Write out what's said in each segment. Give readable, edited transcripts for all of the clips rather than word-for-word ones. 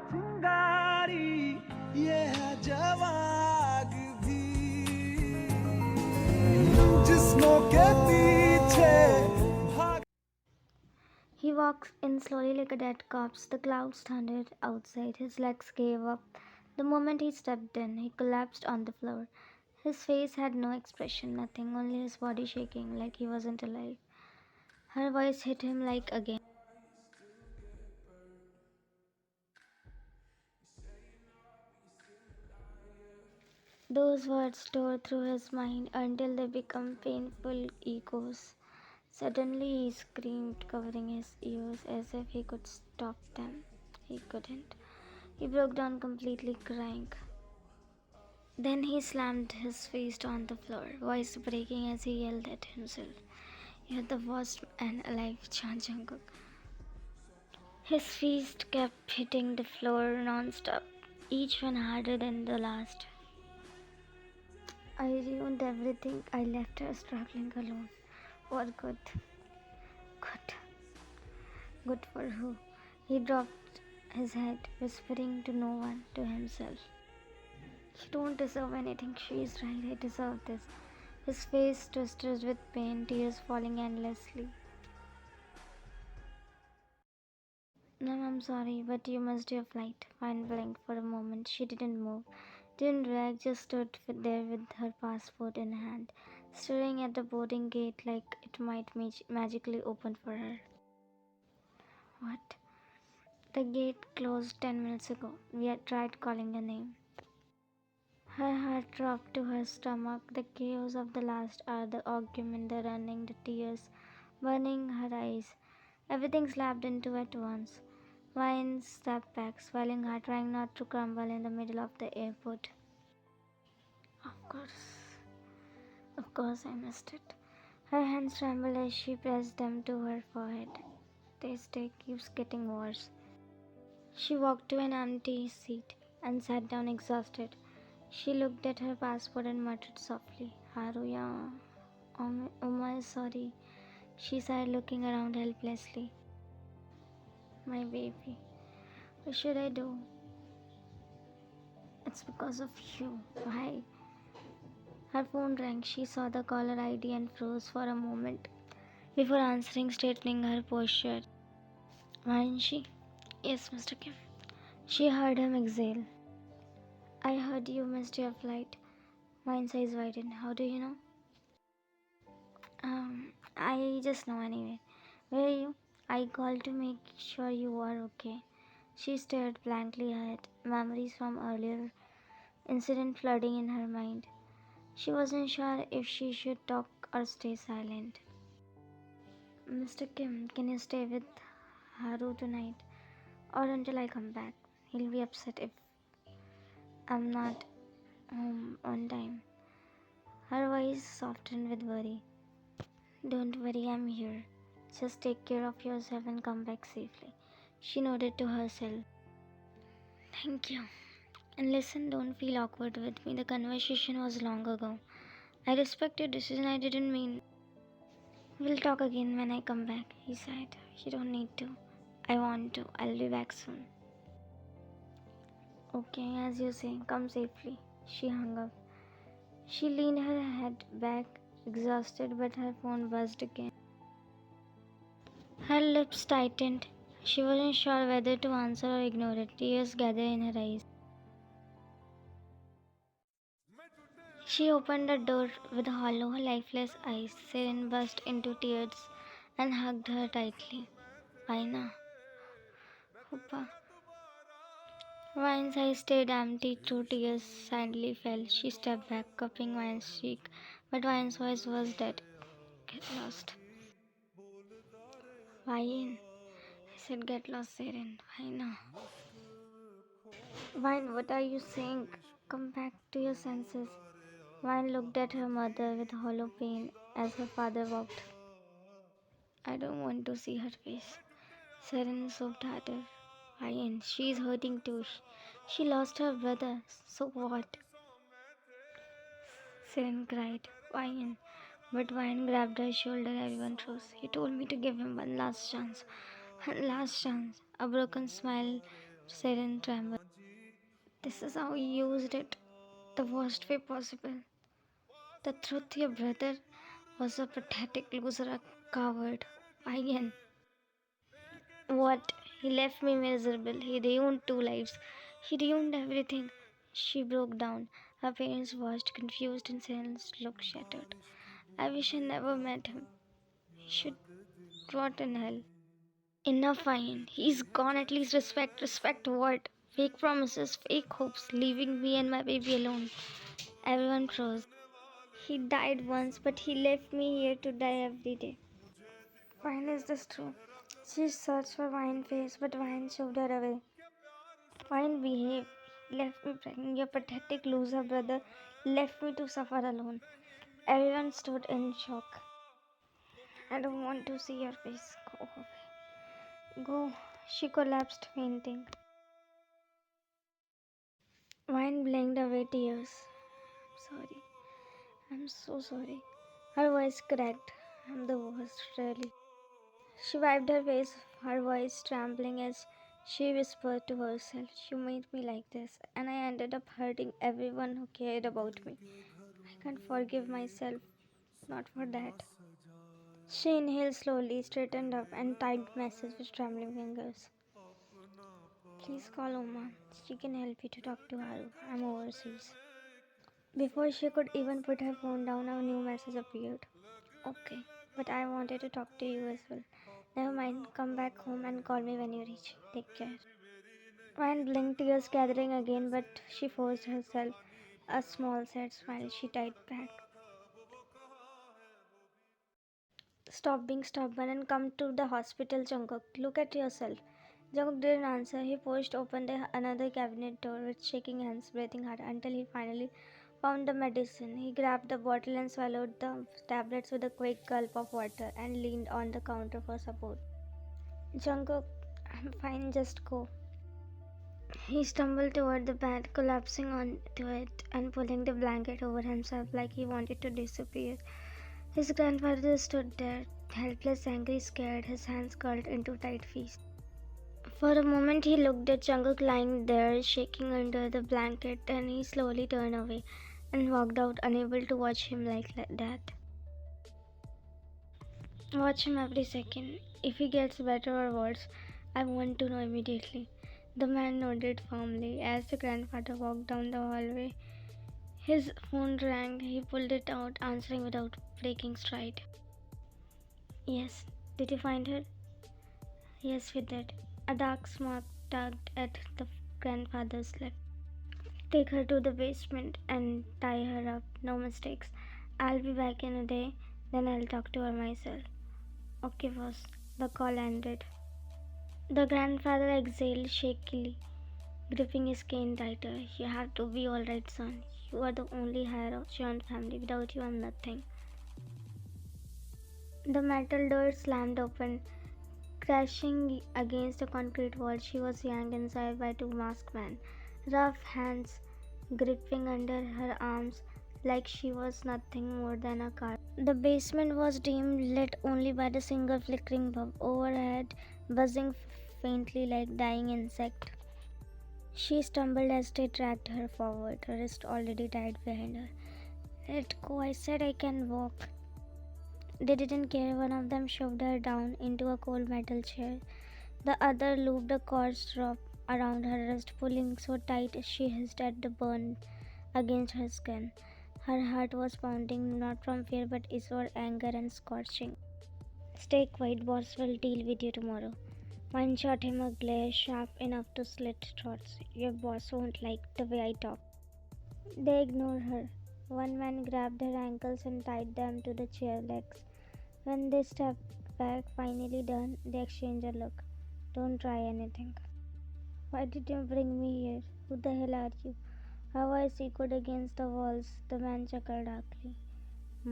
चिंगारी ये है जवाग भी जिस्मों के पीछे भाग. He walks in slowly like a dead corpse. The clouds thundered outside. His legs gave up. The moment he stepped in, he collapsed on the floor. His face had no expression, nothing, only his body shaking like he wasn't alive. Her voice hit him like again. Those words tore through his mind until they became painful echoes. Suddenly he screamed, covering his ears as if he could stop them. He couldn't. He broke down completely, crying. Then he slammed his fist on the floor, voice breaking as he yelled at himself. "You're the worst man alive, Jungkook." His fist kept hitting the floor non-stop, each one harder than the last. I ruined everything. I left her struggling alone. For good. Good. Good for who? He dropped his head, whispering to no one, to himself. "You don't deserve anything. She is right. I deserve this." His face twisted with pain, tears falling endlessly. "Ma'am, I'm sorry, but you missed your flight." Fine blinked for a moment. She didn't move, didn't react, just stood there with her passport in hand, staring at the boarding gate like it might magically open for her. "What?" "The gate closed 10 minutes ago. We had tried calling your name." Her heart dropped to her stomach. The chaos of the last hour, the argument, the running, the tears burning her eyes. Everything slapped into at once. Vine stepped back, swelling hard, trying not to crumble in the middle of the airport. Of course. Of course I missed it. Her hands trembled as she pressed them to her forehead. This day keeps getting worse. She walked to an empty seat and sat down exhausted. She looked at her passport and muttered softly, "Haruya, Uma is sorry." She sighed, looking around helplessly. "My baby, what should I do?" "It's because of you." "Why?" Her phone rang. She saw the caller ID and froze for a moment before answering, straightening her posture. "Vanshi?" "Yes, Mr. Kim." She heard him exhale. "I heard you missed your flight." Mine's eyes widened. "How do you know?" I just know anyway." "Where are you?" "I called to make sure you are okay." She stared blankly ahead, memories from earlier incident flooding in her mind. She wasn't sure if she should talk or stay silent. "Mr. Kim, can you stay with Haru tonight? Or until I come back? He'll be upset if I'm not home on time." Her voice softened with worry. "Don't worry, I'm here. Just take care of yourself and come back safely." She nodded to herself. "Thank you. And listen, don't feel awkward with me. The conversation was long ago. I respect your decision. I didn't mean." "We'll talk again when I come back," he said. "You don't need to." "I want to. I'll be back soon." "Okay, as you say, come safely." She hung up. She leaned her head back, exhausted, but her phone buzzed again. Her lips tightened. She wasn't sure whether to answer or ignore it. Tears gathered in her eyes. She opened the door with hollow, lifeless eyes. Seren burst into tears and hugged her tightly. "Aina, Hoppa." Vine's eyes stayed empty, two tears silently fell. She stepped back, cupping Vine's cheek, but Vine's voice was dead. "Get lost." "Vine," I said, "get lost, Seren." "Vina." "Vine, what are you saying? Come back to your senses." Vine looked at her mother with hollow pain as her father walked. "I don't want to see her face." Seren sobbed harder. "Vine, she's hurting too. She lost her brother. So what?" Seren cried. "Vine." But Vine grabbed her shoulder. Everyone froze. "He told me to give him one last chance." "One last chance." A broken smile said in tremble. This is how you used it. The worst way possible. The truth, your brother was a pathetic loser, a coward. Again. What? He left me miserable. He ruined 2 lives. He ruined everything. She broke down. Her parents watched, confused and silence, looked shattered. I wish I never met him. He should rot in hell. Enough, fine. He's gone. At least respect. Respect what? Fake promises, fake hopes, leaving me and my baby alone. Everyone froze. He died once, but he left me here to die every day. Fine, is this true? She searched for Vine's face, but Vine shoved her away. Fine, behave. Left me pregnant. Your pathetic loser brother left me to suffer alone. Everyone stood in shock. I don't want to see your face. Go away. Go. She collapsed, fainting. Vine blinked away tears. Sorry. I'm so sorry. Her voice cracked. I'm the worst, really. She wiped her face, her voice trembling as she whispered to herself, "You made me like this, and I ended up hurting everyone who cared about me. I can't forgive myself, not for that." She inhaled slowly, straightened up, and typed message with trembling fingers. "Please call Uma. She can help you to talk to Haru. I'm overseas." Before she could even put her phone down, a new message appeared. "Okay, but I wanted to talk to you as well. Never mind, come back home and call me when you reach. Take care." Ryan blinked, tears gathering again, but she forced herself a small sad smile. She typed back, "Stop being stubborn and come to the hospital, Jungkook. Look at yourself." Jungkook didn't answer. He pushed open another cabinet door with shaking hands, breathing hard until he finally found the medicine. He grabbed the bottle and swallowed the tablets with a quick gulp of water and leaned on the counter for support. "Jungkook, I'm fine, just go." He stumbled toward the bed, collapsing onto it and pulling the blanket over himself like he wanted to disappear. His grandfather stood there, helpless, angry, scared, his hands curled into tight fists. For a moment he looked at Jungkook lying there, shaking under the blanket, then he slowly turned away and walked out, unable to watch him like that. Watch him every second. If he gets better or worse, I want to know immediately. The man nodded firmly as the grandfather walked down the hallway. His phone rang. He pulled it out, answering without breaking stride. "Yes. Did you find her?" "Yes, we did." A dark smoke tugged at the grandfather's lip. "Take her to the basement and tie her up. No mistakes. I'll be back in a day. Then I'll talk to her myself." "Okay, boss." The call ended. The grandfather exhaled shakily, gripping his cane tighter. "You have to be alright, son. You are the only heir of Sean's family. Without you, I'm nothing." The metal door slammed open, crashing against the concrete wall. She was yanked inside by two masked men, rough hands gripping under her arms like she was nothing more than a car. The basement was dim, lit only by the single flickering bulb overhead, buzzing faintly like dying insect. She stumbled as they dragged her forward, her wrist already tied behind her. "Let go, I said I can walk." They didn't care. One of them shoved her down into a cold metal chair. The other looped a cord strap around her wrist, pulling so tight she hissed at the burn against her skin. Her heart was pounding, not from fear but for anger and scorching. "Stay quiet, boss will deal with you tomorrow." One shot him a glare sharp enough to slit throats. "Your boss won't like the way I talk." They ignored her. One man grabbed her ankles and tied them to the chair legs. When they stepped back, finally done, they exchanged a look. "Don't try anything." "Why did you bring me here? Who the hell are you?" Her voice echoed against the walls. The man chuckled darkly.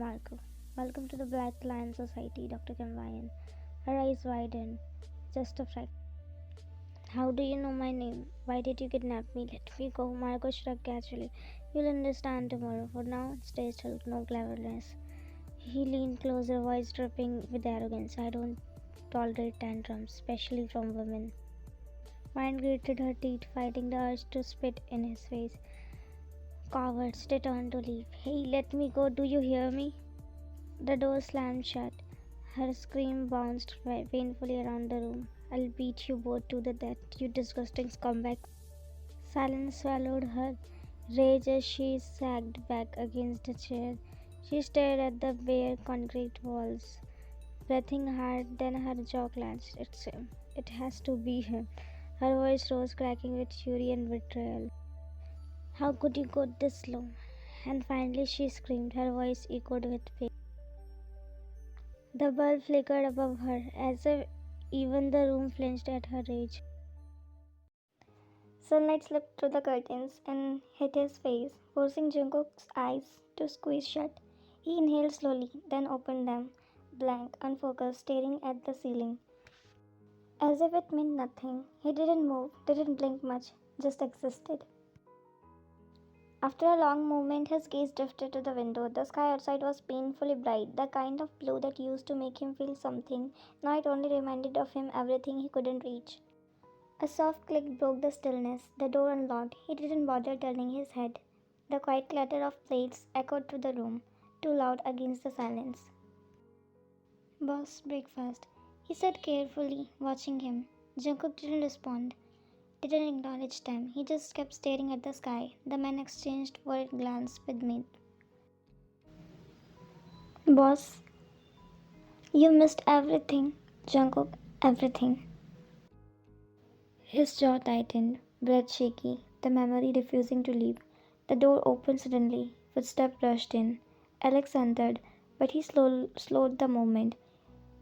"Marco. Welcome to the Black Lion Society, Dr. Cambayan." Her eyes widened. "Just a fact." "How do you know my name? Why did you kidnap me? Let me go." Marco shrugged casually. "You'll understand tomorrow. For now, stay still, no cleverness." He leaned closer, voice dripping with arrogance. "I don't tolerate tantrums, especially from women." Ryan gritted her teeth, fighting the urge to spit in his face. Cowards, they turned to leave. Hey, let me go, do you hear me? The door slammed shut. Her scream bounced painfully around the room. I'll beat you both to the death, you disgusting scumbag. Silence swallowed her rage as she sagged back against a chair. She stared at the bare concrete walls, breathing hard, then her jaw clenched. It's him. It has to be him. Her voice rose, cracking with fury and betrayal. How could you go this low? And finally she screamed, her voice echoed with pain. The bulb flickered above her, as if even the room flinched at her rage. Sunlight slipped through the curtains and hit his face, forcing Jungkook's eyes to squeeze shut. He inhaled slowly, then opened them, blank, unfocused, staring at the ceiling. As if it meant nothing, he didn't move, didn't blink much, just existed. After a long moment, his gaze drifted to the window. The sky outside was painfully bright, the kind of blue that used to make him feel something. Now it only reminded of him everything he couldn't reach. A soft click broke the stillness. The door unlocked. He didn't bother turning his head. The quiet clatter of plates echoed through the room, too loud against the silence. Boss, breakfast, he said carefully, watching him. Jungkook didn't respond, didn't acknowledge them. He just kept staring at the sky. The men exchanged worried glances with me. Boss, you missed everything. Jungkook, everything. His jaw tightened, breath shaky, the memory refusing to leave. The door opened suddenly. Footsteps rushed in. Alex entered, but he slowed the movement.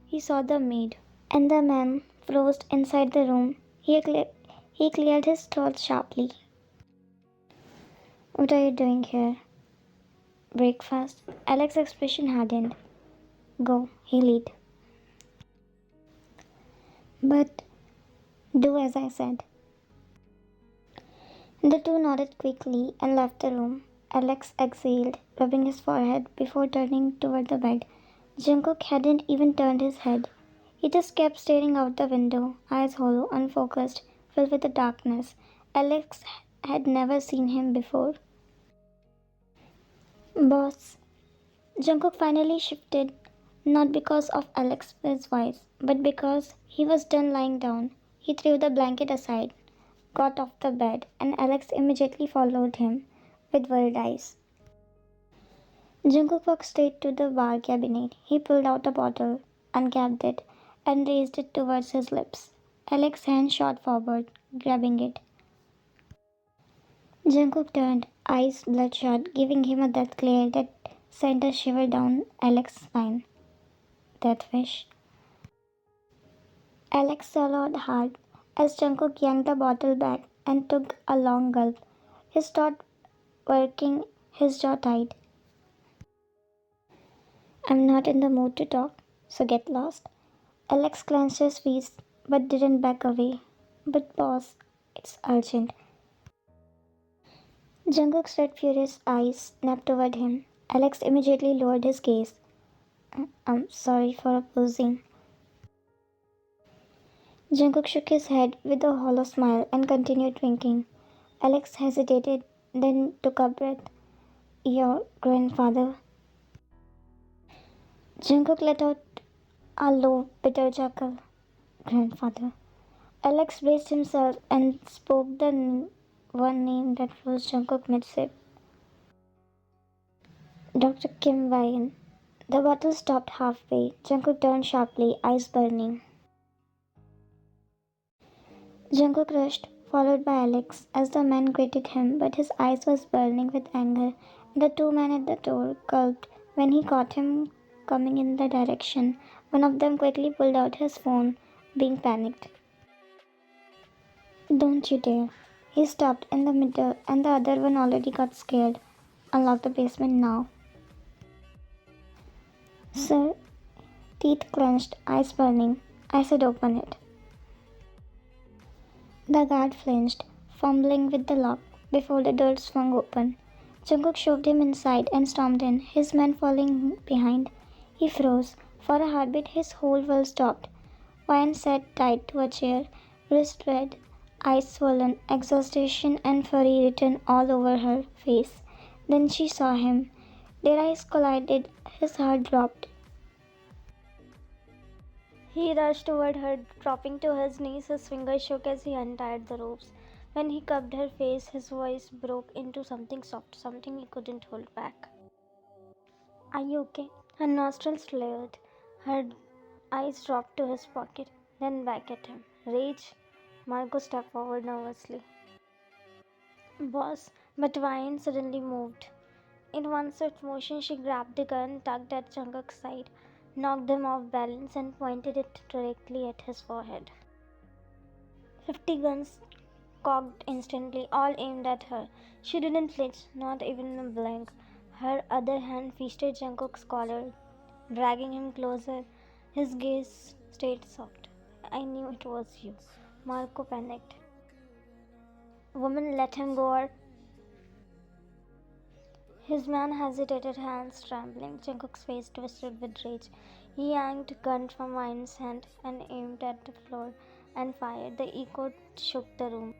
He saw the maid, and the man froze inside the room. He cleared his throat sharply. What are you doing here? Breakfast? Alex's expression hardened. Go, he'll eat. But do as I said. The two nodded quickly and left the room. Alex exhaled, rubbing his forehead before turning toward the bed. Jungkook hadn't even turned his head. He just kept staring out the window, eyes hollow, unfocused, filled with the darkness. Alex had never seen him before. Boss. Jungkook finally shifted, not because of Alex's voice, but because he was done lying down. He threw the blanket aside, got off the bed, and Alex immediately followed him with worried eyes. Jungkook walked straight to the bar cabinet. He pulled out a bottle, uncapped it, and raised it towards his lips. Alex's hand shot forward, grabbing it. Jungkook turned, eyes bloodshot, giving him a death glare that sent a shiver down Alex's spine. Death wish. Alex swallowed hard as Jungkook yanked the bottle back and took a long gulp. His throat working, his jaw tight. I'm not in the mood to talk, so get lost. Alex clenched his fists but didn't back away. But boss, it's urgent. Jungkook's red furious eyes snapped toward him. Alex immediately lowered his gaze. I'm sorry for opposing. Jungkook shook his head with a hollow smile and continued drinking. Alex hesitated, then took a breath. Your grandfather. Jungkook let out a low, bitter chuckle. Grandfather. Alex braced himself and spoke the one name that froze Jungkook mid-sip. Dr. Kim Wyan. The bottle stopped halfway. Jungkook turned sharply, eyes burning. Jungkook rushed, followed by Alex, as the man greeted him, but his eyes was burning with anger, and the two men at the door gulped when he caught him coming in the direction. One of them quickly pulled out his phone, being panicked. Don't you dare. He stopped in the middle, and the other one already got scared. Unlock the basement now. Sir, teeth clenched, eyes burning. I said open it. The guard flinched, fumbling with the lock before the door swung open. Jungkook shoved him inside and stormed in, his men falling behind. He froze. For a heartbeat, his whole world stopped. Wyan sat tied to a chair, wrist red, eyes swollen, exhaustion and fury written all over her face. Then she saw him. Their eyes collided, his heart dropped. He rushed toward her, dropping to his knees. His fingers shook as he untied the ropes. When he cupped her face, his voice broke into something soft, something he couldn't hold back. Are you okay? Her nostrils flared. Her eyes dropped to his pocket, then back at him. Rage? Margot stepped forward nervously. Boss, but Vine suddenly moved. In one swift motion, she grabbed the gun, tugged at Jungkook's side, knocked him off balance, and pointed it directly at his forehead. 50 guns cocked instantly, all aimed at her. She didn't flinch, not even a blink. Her other hand feasted Jungkook's collar, dragging him closer. His gaze stayed soft. I knew it was you. Marco panicked. Woman, let him go or... His man hesitated, hands trembling. Jungkook's face twisted with rage. He yanked a gun from Vine's hand and aimed at the floor and fired. The echo shook the room.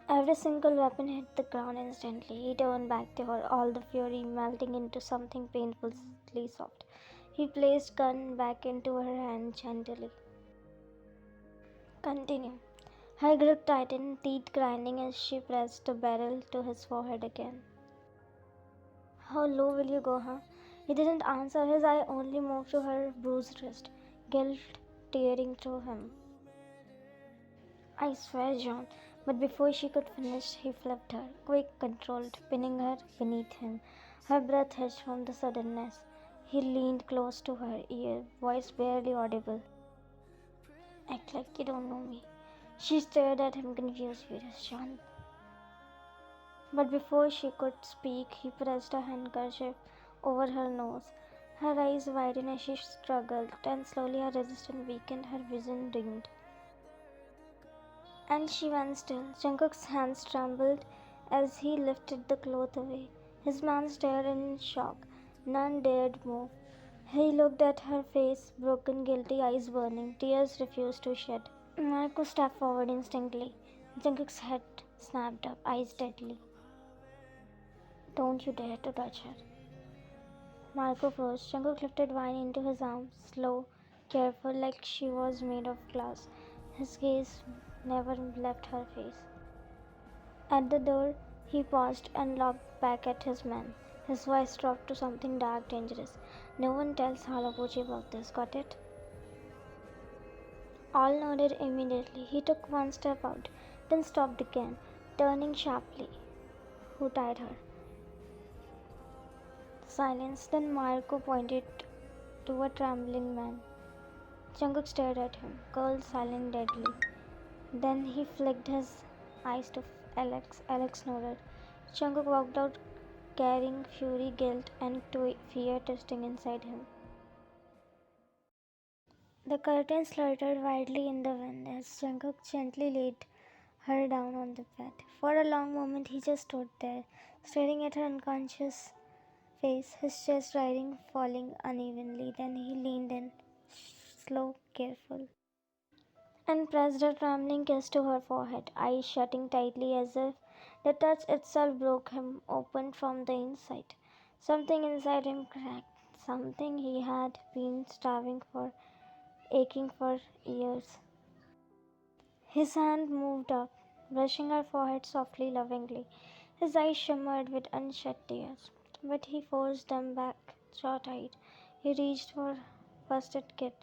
Every single weapon hit the ground instantly. He turned back to her, all the fury melting into something painfully soft. He placed gun back into her hand gently. Continue. Her grip tightened, teeth grinding as she pressed the barrel to his forehead again. How low will you go, huh? He didn't answer. His eye only moved to her bruised wrist, guilt tearing through him. I swear, John. But before she could finish, he flipped her, quick, controlled, pinning her beneath him. Her breath hitched from the suddenness. He leaned close to her ear, voice barely audible. Act like you don't know me. She stared at him, confused, furious. John. But before she could speak, he pressed a handkerchief over her nose. Her eyes widened as she struggled, and slowly her resistance weakened, her vision dimmed. And she went still. Jungkook's hands trembled as he lifted the cloth away. His man stared in shock. None dared move. He looked at her face, broken, guilty, eyes burning. Tears refused to shed. Marco stepped forward instantly. Jungkook's head snapped up, eyes deadly. Don't you dare to touch her. Marco froze. Jungkook lifted Vine into his arms, slow, careful, like she was made of glass. His gaze never left her face. At the door, he paused and looked back at his man. His voice dropped to something dark, dangerous. No one tells Halapochi about this, got it? All nodded immediately. He took one step out, then stopped again, turning sharply. Who tied her? Silence. Then Marco pointed to a trembling man. Jungkook stared at him, cold, silent, deadly. Then he flicked his eyes to Alex. Alex nodded. Jungkook walked out carrying fury, guilt, and fear twisting inside him. The curtains fluttered widely in the wind as Jungkook gently laid her down on the bed. For a long moment he just stood there, staring at her unconscious face, his chest rising, falling unevenly. Then he leaned in, slow, careful, and pressed a trembling kiss to her forehead, eyes shutting tightly as if the touch itself broke him open from the inside. Something inside him cracked, something he had been starving for, aching for years. His hand moved up, brushing her forehead softly, lovingly. His eyes shimmered with unshed tears, but he forced them back, jaw tight. He reached for first aid kit,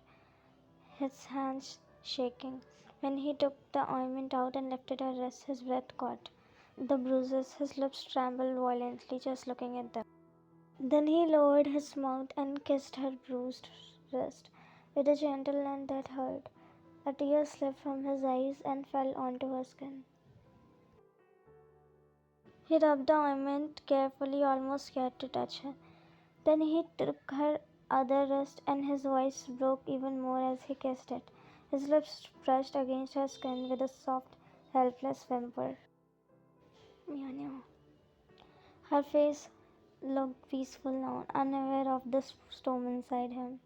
his hands shaking. When he took the ointment out and lifted her wrist, his breath caught the bruises. His lips trembled violently just looking at them. Then he lowered his mouth and kissed her bruised wrist with a gentleness that hurt. A tear slipped from his eyes and fell onto her skin. He rubbed the ointment carefully, almost scared to touch her. Then he took her other wrist and his voice broke even more as he kissed it. His lips brushed against her skin with a soft, helpless whimper. Meow meow. Her face looked peaceful now, unaware of the storm inside him.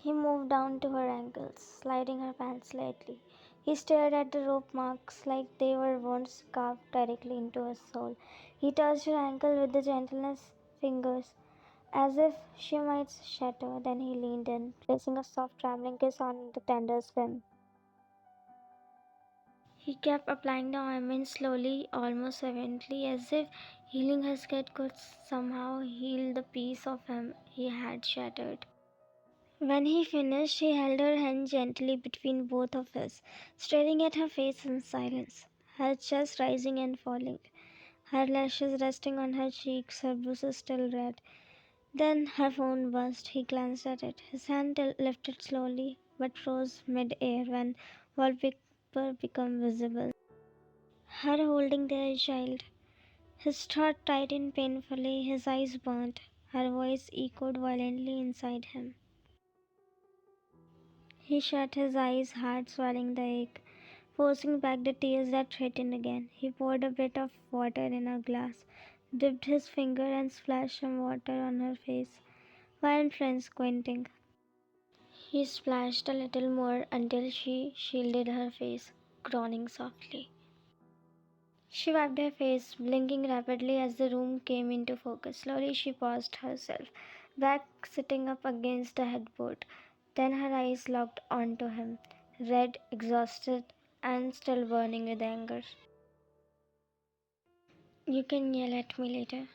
He moved down to her ankles, sliding her pants slightly. He stared at the rope marks like they were wounds carved directly into her soul. He touched her ankle with the gentlest fingers, as if she might shatter. Then he leaned in, placing a soft, trembling kiss on the tender skin. He kept applying the ointment slowly, almost silently, as if healing her skin could somehow heal the piece of him he had shattered. When he finished, he held her hand gently between both of his, staring at her face in silence, her chest rising and falling, her lashes resting on her cheeks, her bruises still red. Then her phone buzzed. He glanced at it. His hand lifted slowly, but froze mid-air when wallpaper became visible. Her holding their child. His throat tightened painfully, his eyes burnt. Her voice echoed violently inside him. He shut his eyes, hard swallowing the ache, forcing back the tears that threatened again. He poured a bit of water in a glass, dipped his finger and splashed some water on her face, while friends squinting. He splashed a little more until she shielded her face, groaning softly. She wiped her face, blinking rapidly as the room came into focus. Slowly she paused herself, back sitting up against the headboard. Then her eyes locked onto him, red, exhausted, and still burning with anger. You can yell at me later.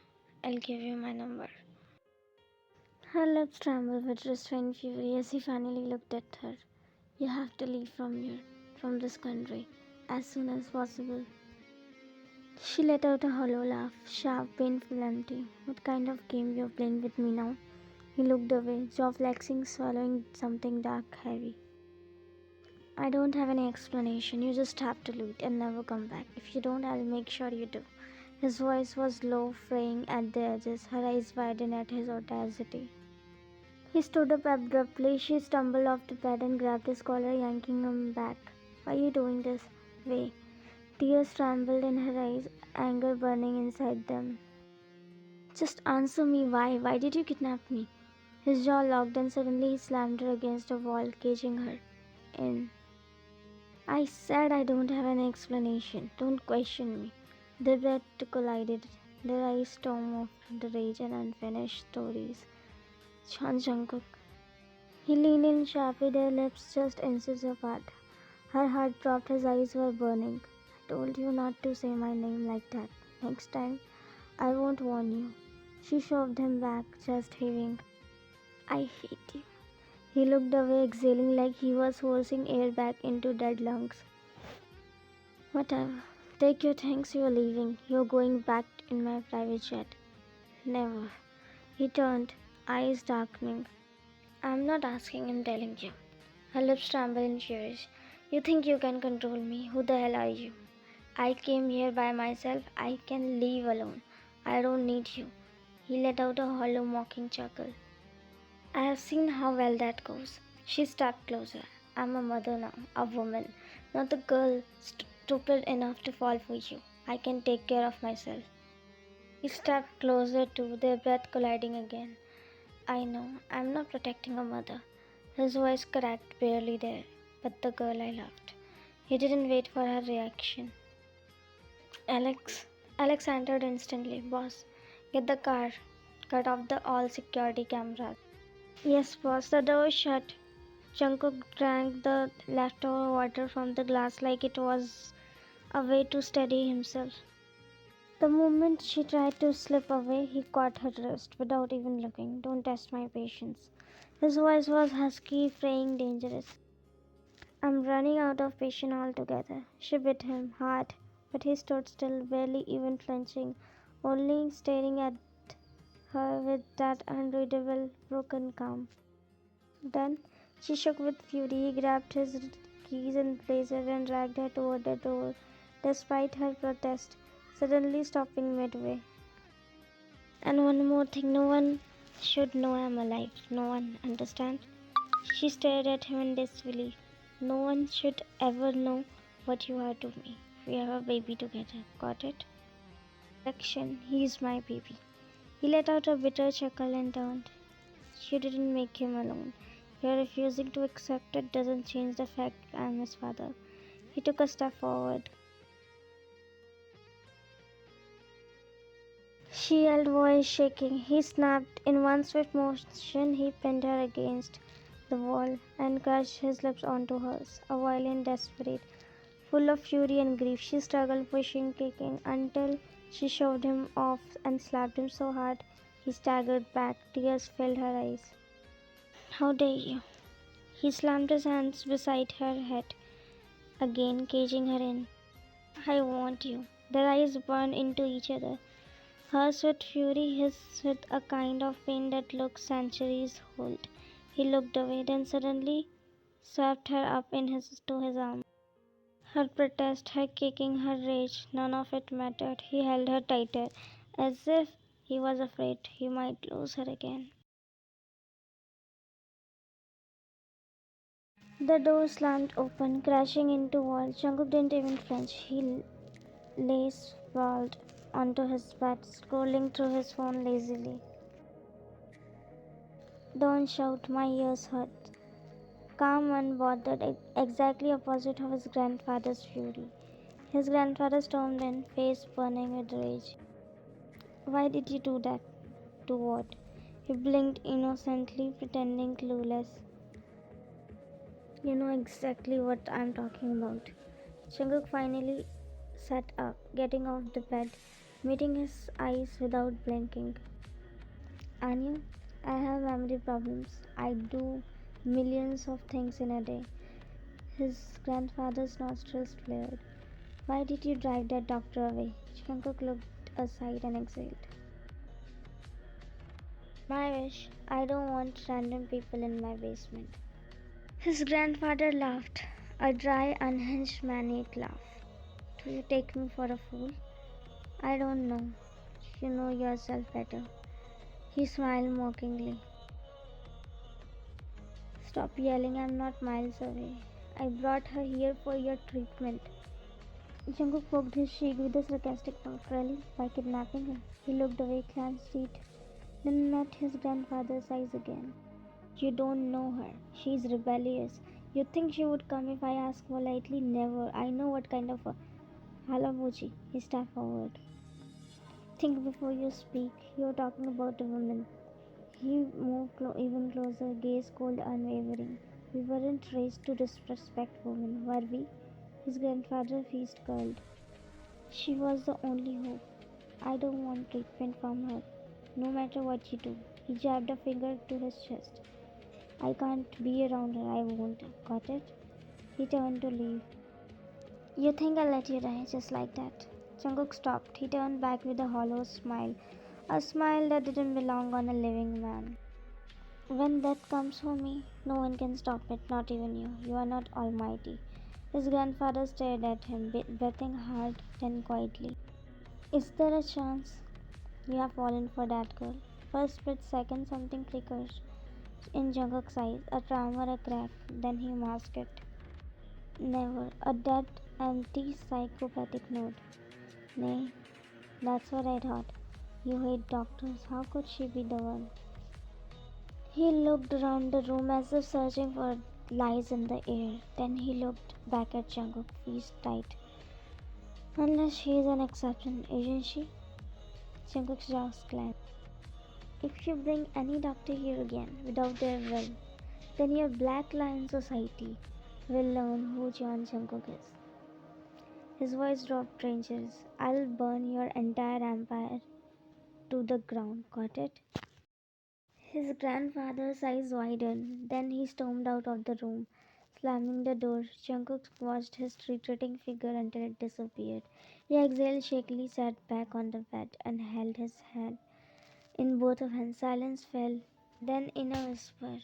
I'll give you my number. Her lips trembled with restrained fury as he finally looked at her. You have to leave from this country, as soon as possible. She let out a hollow laugh, sharp, painful, empty. What kind of game you're playing with me now? He looked away, jaw flexing, swallowing something dark, heavy. I don't have any explanation. You just have to leave and never come back. If you don't, I'll make sure you do. His voice was low, fraying at the edges, her eyes widened at his audacity. He stood up abruptly. She stumbled off the bed and grabbed his collar, yanking him back. Why are you doing this? Way. Tears trembled in her eyes, anger burning inside them. Just answer me why? Why did you kidnap me? His jaw locked and suddenly he slammed her against a wall, caging her in. I said I don't have an explanation. Don't question me. Their breath collided, their eyes stormed of the rage and unfinished stories. Jungkook. He leaned in sharply, their lips just inches apart. Her heart dropped, his eyes were burning. I told you not to say my name like that. Next time, I won't warn you. She shoved him back, chest heaving. I hate you. He looked away, exhaling like he was forcing air back into dead lungs. Whatever. Take your things, you're leaving. You're going back in my private jet. Never. He turned, eyes darkening. I'm not asking, I'm telling you. Her lips trembled in tears. You think you can control me? Who the hell are you? I came here by myself. I can leave alone. I don't need you. He let out a hollow, mocking chuckle. I have seen how well that goes. She stepped closer. I'm a mother now, a woman, not a girl stupid enough to fall for you. I can take care of myself. He stepped closer too, their breath colliding again. I know, I'm not protecting a mother. His voice cracked, barely there, but the girl I loved. He didn't wait for her reaction. Alex entered instantly. Boss, get the car. Cut off the all security cameras. Yes, boss, the door was shut. Jungkook drank the leftover water from the glass like it was a way to steady himself. The moment she tried to slip away, he caught her wrist without even looking. Don't test my patience. His voice was husky, fraying, dangerous. I'm running out of patience altogether. She bit him hard, but he stood still, barely even flinching, only staring at her with that unreadable, broken calm. Then she shook with fury. He grabbed his keys and blazer and dragged her toward the door, despite her protest, suddenly stopping midway. And one more thing, no one should know I'm alive. No one, understand? She stared at him in disbelief. No one should ever know what you are to me. We have a baby together. Got it? Correction, he's my baby. He let out a bitter chuckle and turned. You didn't make him alone. Your refusing to accept it doesn't change the fact I'm his father. He took a step forward. She yelled, voice shaking. He snapped. In one swift motion, he pinned her against the wall and crushed his lips onto hers. A violent, desperate, full of fury and grief, she struggled, pushing, kicking, until she shoved him off and slapped him so hard he staggered back. Tears filled her eyes. How dare you? He slammed his hands beside her head, again caging her in. I want you. Their eyes burned into each other. Hers with fury, his with a kind of pain that looked centuries old. He looked away, then suddenly swept her up in his arms. Her protest, her kicking, her rage, none of it mattered. He held her tighter, as if he was afraid he might lose her again. The door slammed open, crashing into wall. Jungkook didn't even flinch. He lay sprawled onto his bed, scrolling through his phone lazily. Don't shout, my ears hurt. Calm, unbothered, exactly opposite of his grandfather's fury. His grandfather stormed in, face burning with rage. Why did you do that? To what? He blinked innocently, pretending clueless. You know exactly what I'm talking about. Jungkook finally sat up, getting off the bed, meeting his eyes without blinking. Anu, I have memory problems. I do millions of things in a day. His grandfather's nostrils flared. Why did you drive that doctor away? Jungkook looked aside and exhaled. My wish. I don't want random people in my basement. His grandfather laughed, a dry, unhinged maniac laugh. Do you take me for a fool? I don't know. You know yourself better. He smiled mockingly. Stop yelling, I'm not miles away. I brought her here for your treatment. Jungkook poked his cheek with a sarcastic pout. Really? By kidnapping her? He looked away, clenched teeth, then met his grandfather's eyes again. You don't know her. She's rebellious. You think she would come if I ask politely? Never. I know what kind of a halabuji. He stepped forward. Think before you speak. You're talking about a woman. He moved even closer, gaze cold, unwavering. We weren't raised to disrespect women, were we? His grandfather's face curled. She was the only hope. I don't want treatment from her, no matter what you do. He jabbed a finger to his chest. I can't be around her, I won't. Got it? He turned to leave. You think I'll let you die just like that? Jungkook stopped. He turned back with a hollow smile. A smile that didn't belong on a living man. When death comes for me, no one can stop it, not even you. You are not almighty. His grandfather stared at him, breathing hard, then quietly. Is there a chance you have fallen for that girl? For a split second, something flickered in Jungkook's eyes, a tremor, a crack. Then he masked it. Never. A dead, empty, psychopathic note. Nay, that's what I thought. You hate doctors. How could she be the one? He looked around the room as if searching for lies in the air. Then he looked back at Jungkook, face tight. Unless she is an exception, isn't she? Jungkook's jaws clenched. If you bring any doctor here again without their will, then your Black Lion Society will learn who John Jungkook is. His voice dropped ranges. I'll burn your entire empire to the ground. Got it? His grandfather's eyes widened. Then he stormed out of the room, slamming the door. Jungkook watched his retreating figure until it disappeared. He exhaled shakily, sat back on the bed, and held his head in both of hands. Silence fell. Then, in a whisper,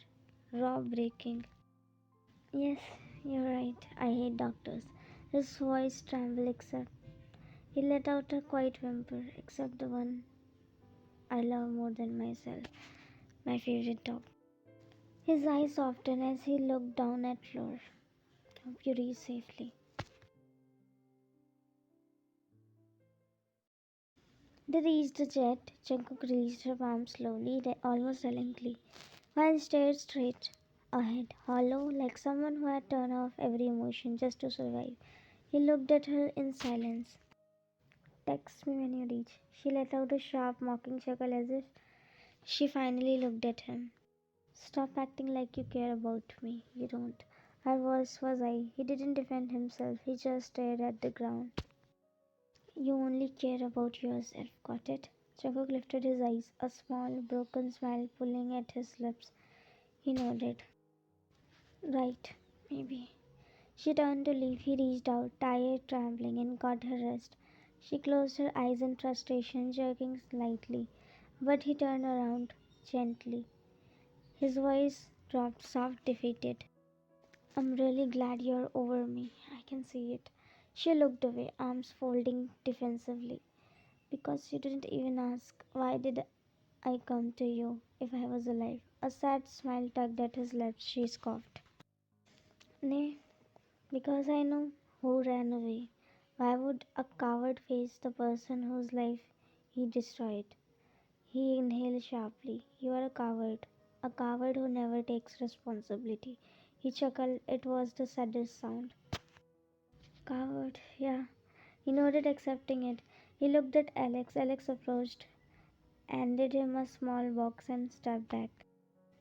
raw, breaking. Yes, you're right. I hate doctors. His voice trembled except he let out a quiet whimper, except the one I love more than myself, my favorite dog. His eyes softened as he looked down at floor. Hope you reach safely. They reached the jet. Jungkook released her palm slowly, almost silently, while stared straight ahead, hollow, like someone who had turned off every emotion just to survive. He looked at her in silence. Text me when you reach. She let out a sharp, mocking chuckle as if she finally looked at him. Stop acting like you care about me. You don't. Her voice was high. He didn't defend himself. He just stared at the ground. You only care about yourself. Got it? Jungkook lifted his eyes, a small, broken smile pulling at his lips. He nodded. Right, maybe. She turned to leave. He reached out, tired, trembling, and caught her wrist. She closed her eyes in frustration, jerking slightly. But he turned around gently. His voice dropped, soft, defeated. I'm really glad you're over me. I can see it. She looked away, arms folding defensively. Because you didn't even ask, why did I come to you if I was alive? A sad smile tugged at his lips. She scoffed. Nay, because I know who ran away. Why would a coward face the person whose life he destroyed? He inhaled sharply. You are a coward. A coward who never takes responsibility. He chuckled. It was the saddest sound. Coward, yeah. He nodded, accepting it. He looked at Alex. Alex approached, handed him a small box, and stepped back.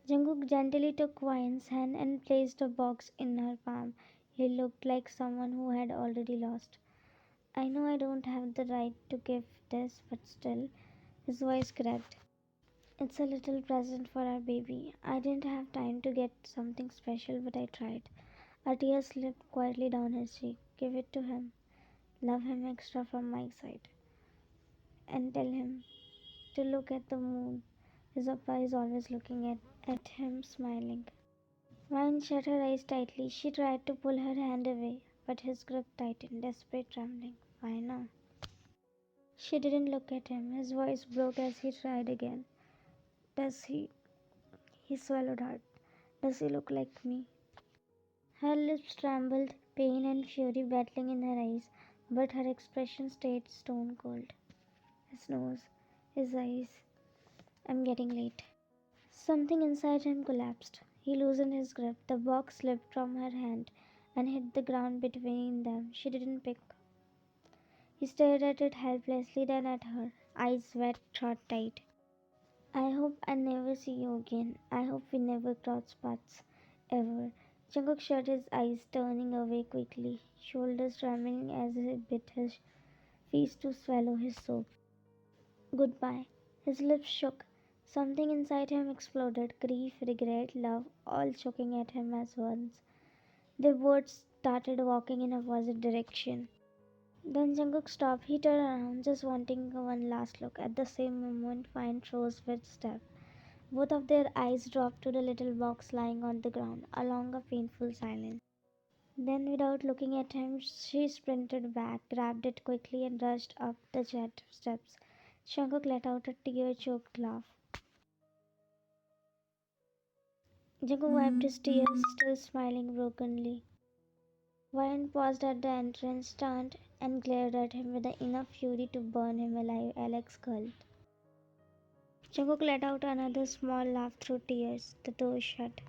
Jungkook gently took Vine's hand and placed the box in her palm. He looked like someone who had already lost. I know I don't have the right to give this, but still, his voice cracked. It's a little present for our baby. I didn't have time to get something special, but I tried. A tear slipped quietly down his cheek. Give it to him. Love him extra from my side. And tell him to look at the moon. His Appa is always looking at him, smiling. Vine shut her eyes tightly. She tried to pull her hand away, but his grip tightened, desperate, trembling. Why now? She didn't look at him. His voice broke as he tried again. Does he? He swallowed hard. Does he look like me? Her lips trembled, pain and fury battling in her eyes, but her expression stayed stone cold. His nose, his eyes. I'm getting late. Something inside him collapsed. He loosened his grip. The box slipped from her hand and hit the ground between them. She didn't pick. He stared at it helplessly, then at her, eyes wet, throat tight. I hope I never see you again. I hope we never cross paths. Ever. Jungkook shut his eyes, turning away quickly, shoulders trembling as he bit his face to swallow his soap. Goodbye. His lips shook. Something inside him exploded. Grief, regret, love, all choking at him at once. They both started walking in opposite direction. Then Jungkook stopped. He turned around, just wanting one last look. At the same moment, Fine froze with step. Both of their eyes dropped to the little box lying on the ground, along a painful silence. Then, without looking at him, she sprinted back, grabbed it quickly, and rushed up the jet steps. Jungkook let out a tear-choked laugh. Jungkook wiped his tears, still smiling brokenly. Vine paused at the entrance, turned, and glared at him with enough fury to burn him alive. Alex gulped. Jungkook let out another small laugh through tears. The door shut.